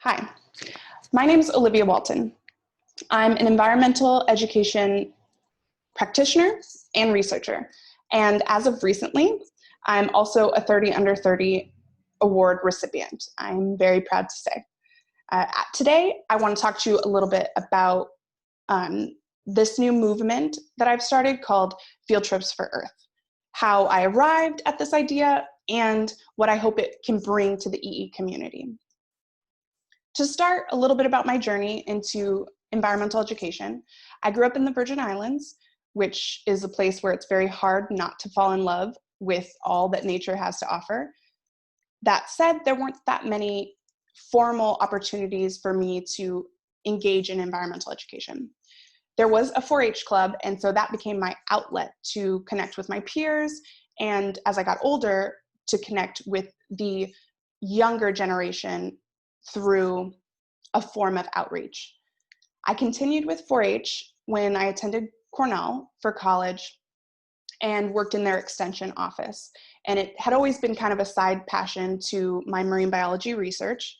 Hi, my name is Olivia Walton. I'm an environmental education practitioner and researcher. And as of recently, I'm also a 30 Under 30 award recipient. I'm very proud to say. Today, I want to talk to you a little bit about this new movement that I've started called Field Trips for Earth, how I arrived at this idea, and what I hope it can bring to the EE community. To start, a little bit about my journey into environmental education. I grew up in the Virgin Islands, which is a place where it's very hard not to fall in love with all that nature has to offer. That said, there weren't that many formal opportunities for me to engage in environmental education. There was a 4-H club, and so that became my outlet to connect with my peers, and as I got older, to connect with the younger generation through a form of outreach. I continued with 4-H when I attended Cornell for college and worked in their extension office. And it had always been kind of a side passion to my marine biology research.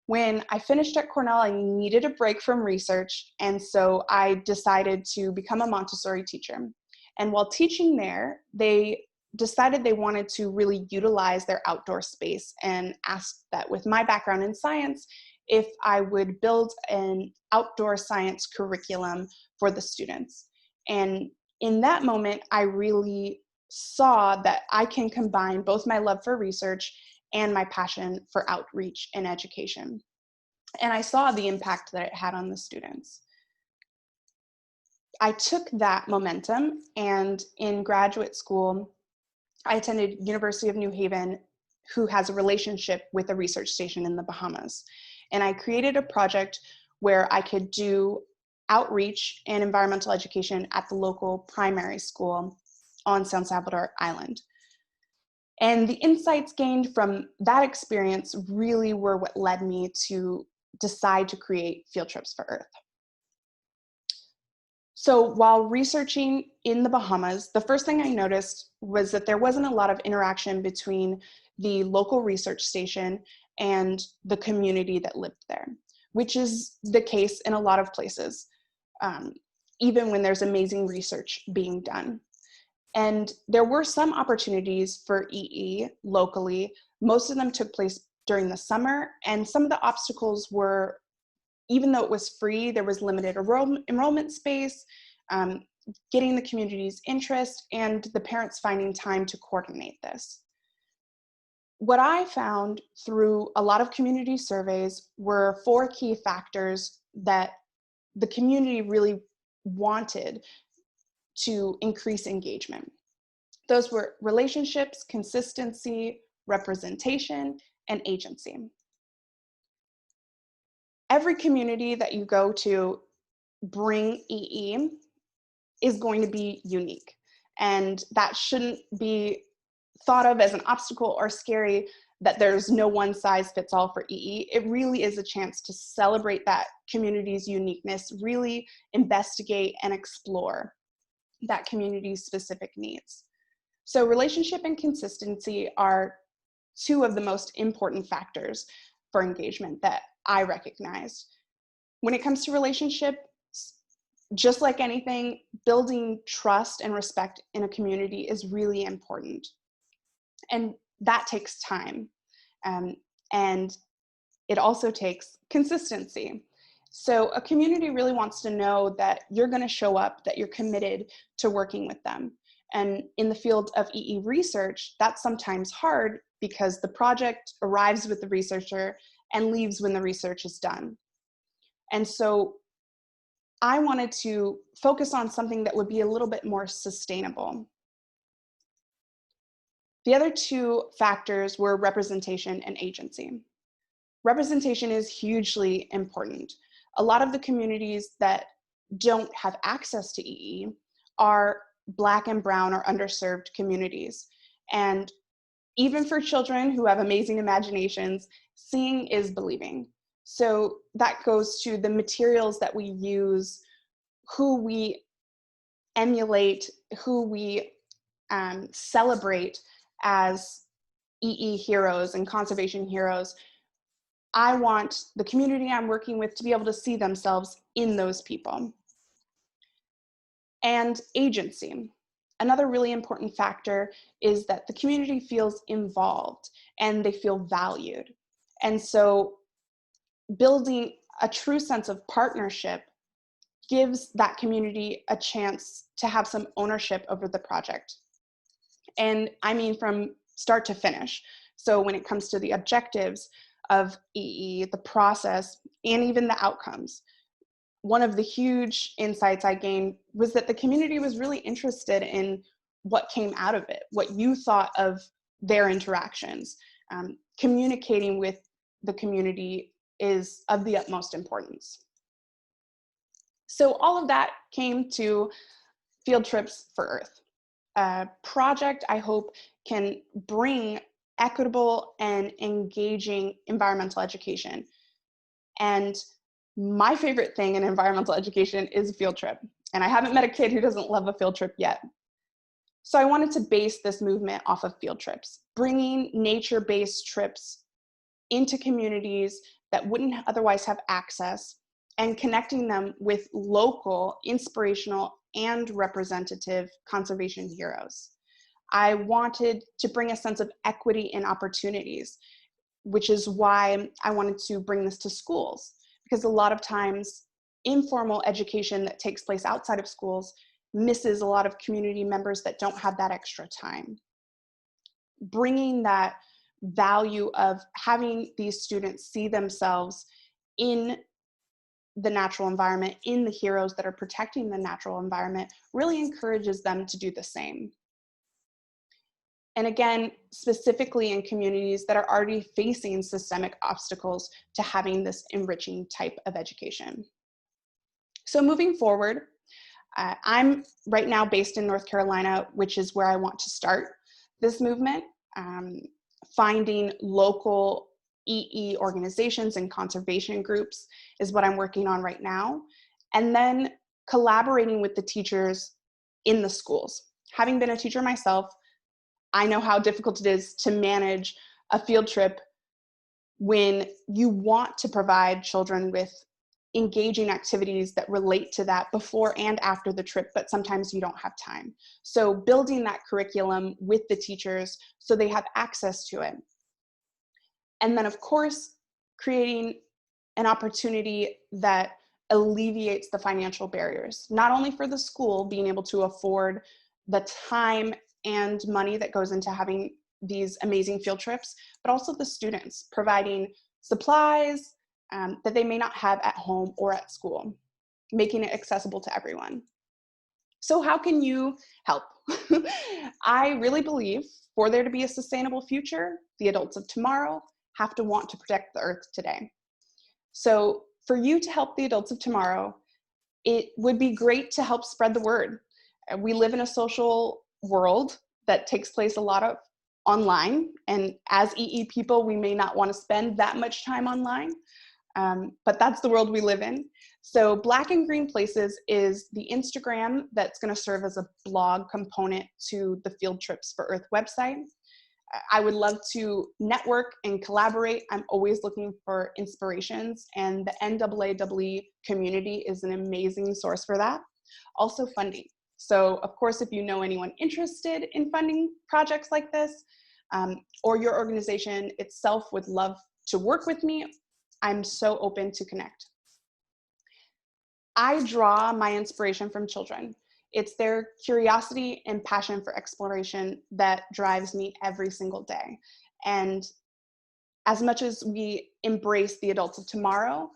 When I finished at Cornell, I needed a break from research, and so I decided to become a Montessori teacher. And while teaching there, they decided they wanted to really utilize their outdoor space and asked that with my background in science, if I would build an outdoor science curriculum for the students. And in that moment, I really saw that I can combine both my love for research and my passion for outreach and education. And I saw the impact that it had on the students. I took that momentum, and in graduate school, I attended University of New Haven, who has a relationship with a research station in the Bahamas. And I created a project where I could do outreach and environmental education at the local primary school on San Salvador Island. And the insights gained from that experience really were what led me to decide to create Field Trips for Earth. So while researching in the Bahamas, the first thing I noticed was that there wasn't a lot of interaction between the local research station and the community that lived there, which is the case in a lot of places, even when there's amazing research being done. And there were some opportunities for EE locally. Most of them took place during the summer, and some of the obstacles were, even though it was free, there was limited enrollment space, getting the community's interest, and the parents finding time to coordinate this. What I found through a lot of community surveys were 4 key factors that the community really wanted to increase engagement. Those were relationships, consistency, representation, and agency. Every community that you go to bring EE is going to be unique, and that shouldn't be thought of as an obstacle or scary, that there's no one size fits all for EE. It really is a chance to celebrate that community's uniqueness, really investigate and explore that community's specific needs. So relationship and consistency are 2 of the most important factors for engagement that I recognize. When it comes to relationships, just like anything, building trust and respect in a community is really important. And that takes time. And it also takes consistency. So a community really wants to know that you're going to show up, that you're committed to working with them. And in the field of EE research, that's sometimes hard because the project arrives with the researcher and leaves when the research is done. And so I wanted to focus on something that would be a little bit more sustainable. The other 2 factors were representation and agency. Representation is hugely important. A lot of the communities that don't have access to EE are Black and Brown or underserved communities. And even for children who have amazing imaginations, seeing is believing. So that goes to the materials that we use, who we emulate, who we celebrate as EE heroes and conservation heroes. I want the community I'm working with to be able to see themselves in those people. And agency. Another really important factor is that the community feels involved and they feel valued. And so building a true sense of partnership gives that community a chance to have some ownership over the project. And I mean from start to finish. So when it comes to the objectives of EE, the process, and even the outcomes, one of the huge insights I gained was that the community was really interested in what came out of it, what you thought of their interactions. Communicating with the community is of the utmost importance. So all of that came to Field Trips for Earth, a project I hope can bring equitable and engaging environmental education. And my favorite thing in environmental education is a field trip. And I haven't met a kid who doesn't love a field trip yet. So I wanted to base this movement off of field trips, bringing nature-based trips into communities that wouldn't otherwise have access and connecting them with local, inspirational, and representative conservation heroes. I wanted to bring a sense of equity in opportunities, which is why I wanted to bring this to schools, because a lot of times informal education that takes place outside of schools misses a lot of community members that don't have that extra time. Bringing that value of having these students see themselves in the natural environment, in the heroes that are protecting the natural environment, really encourages them to do the same. And again, specifically in communities that are already facing systemic obstacles to having this enriching type of education. So moving forward, I'm right now based in North Carolina, which is where I want to start this movement. Finding local EE organizations and conservation groups is what I'm working on right now. And then collaborating with the teachers in the schools. Having been a teacher myself, I know how difficult it is to manage a field trip when you want to provide children with engaging activities that relate to that before and after the trip, but sometimes you don't have time. So building that curriculum with the teachers so they have access to it. And then of course, creating an opportunity that alleviates the financial barriers, not only for the school being able to afford the time and money that goes into having these amazing field trips, but also the students providing supplies that they may not have at home or at school, making it accessible to everyone. So how can you help? I really believe for there to be a sustainable future, the adults of tomorrow have to want to protect the earth today. So for you to help the adults of tomorrow, it would be great to help spread the word. We live in a social world that takes place a lot of online, and as EE people, we may not want to spend that much time online, but that's the world we live in. So Black and Green Places is the Instagram that's going to serve as a blog component to the Field Trips for Earth website. I would love to network and collaborate. I'm always looking for inspirations, and the NAAWE community is an amazing source for that. Also funding. So of course, if you know anyone interested in funding projects like this, or your organization itself would love to work with me, I'm so open to connect. I draw my inspiration from children. It's their curiosity and passion for exploration that drives me every single day. And as much as we embrace the adults of tomorrow,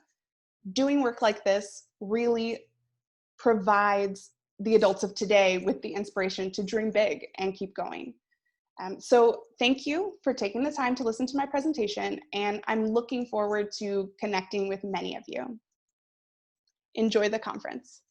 doing work like this really provides the adults of today with the inspiration to dream big and keep going. So thank you for taking the time to listen to my presentation, and I'm looking forward to connecting with many of you. Enjoy the conference.